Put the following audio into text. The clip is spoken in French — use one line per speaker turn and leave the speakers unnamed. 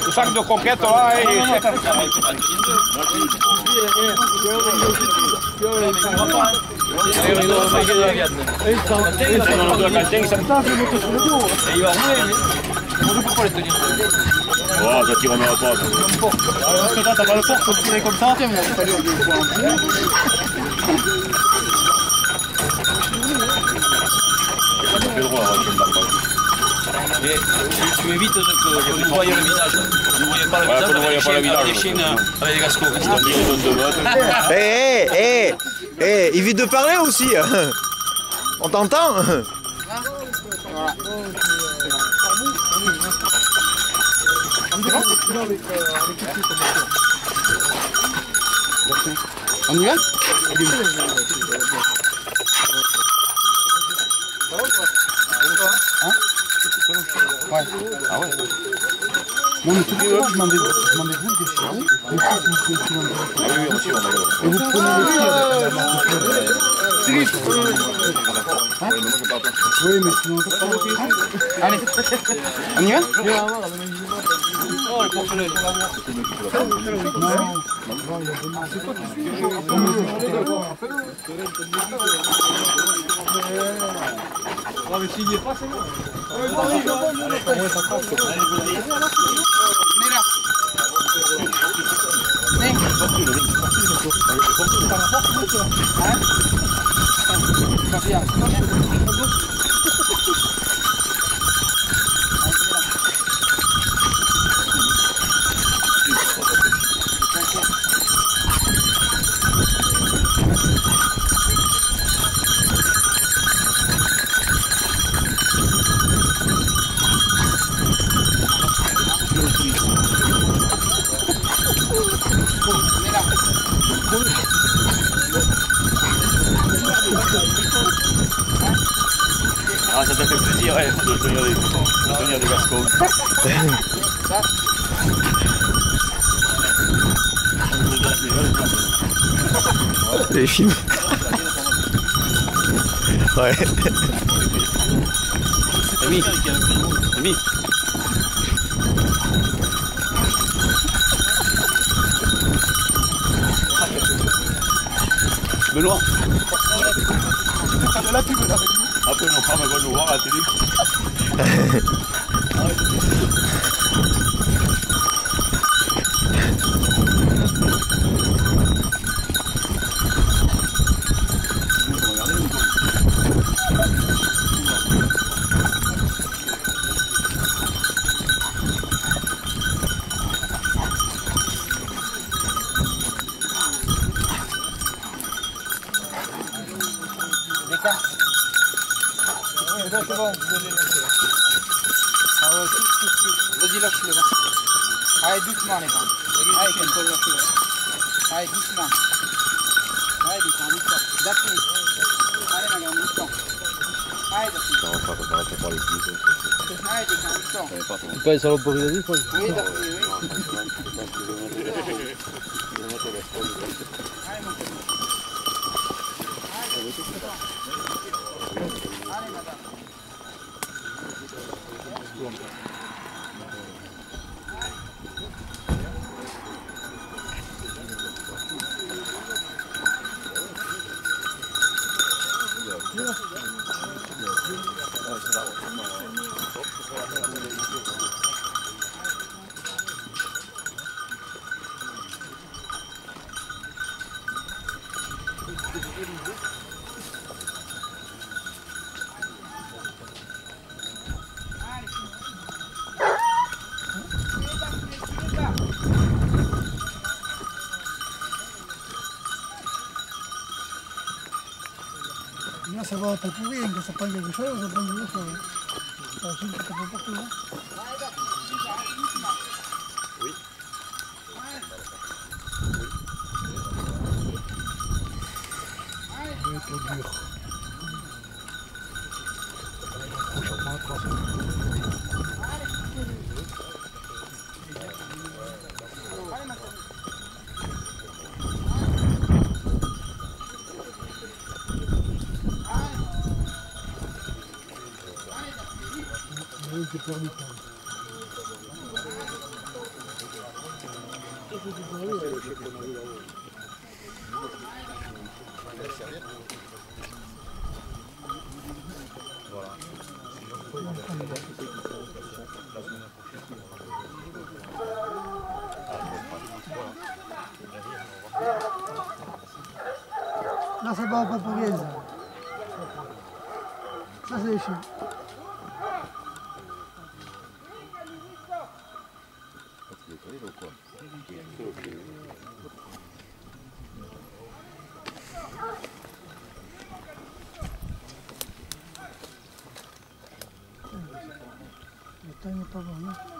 Le sac de conquête là
Oh, ça tire remet à pas.
T'as pas le fort pour tirer comme ça.
J'ai le droit à racheter une barbe.
Tu évites que vous voyez le visage. Vous ne voyez pas le visage,
vous ne voyez pas le visage.
avec les chiens, avec les gascons.
Évite de parler aussi. On t'entend.
On y va? Ouais. Ah ouais. Non mais tout je demandais vous des chiens. Et vous prenez le tir. Oui mais sinon allez, on y va?
Non mais s'il n'y est pas, c'est bon.
Ah, ça t'a fait plaisir, ouais, de tenir des gascons.
Les films. Ouais.
Ami. Benoît.
Après, nos femmes vont nous voir à la télé.
Vas-y, lâche-le. Allez, doucement, les gars. Allez, Ken. Allez, doucement. Allez, doucement. Daphné. Allez, ma grande, doucement. Allez, Daphné.
Ça va pas les cuisses.
Allez, doucement.
C'est pas une saloperie de vie, quoi.
Oui, Daphné, oui. Allez, mon petit. Allez, madame.
Là, ça va pas pourrir, quand ça prend quelque chose, ça prend quelque chose. Ça aussi, ça prend partout. Hein.
Oui.
Ça va être dur. c'est permis. Là, ça va pas pour rien, ça. Ça, c'est les chiens. Le temps n'est pas bon, non?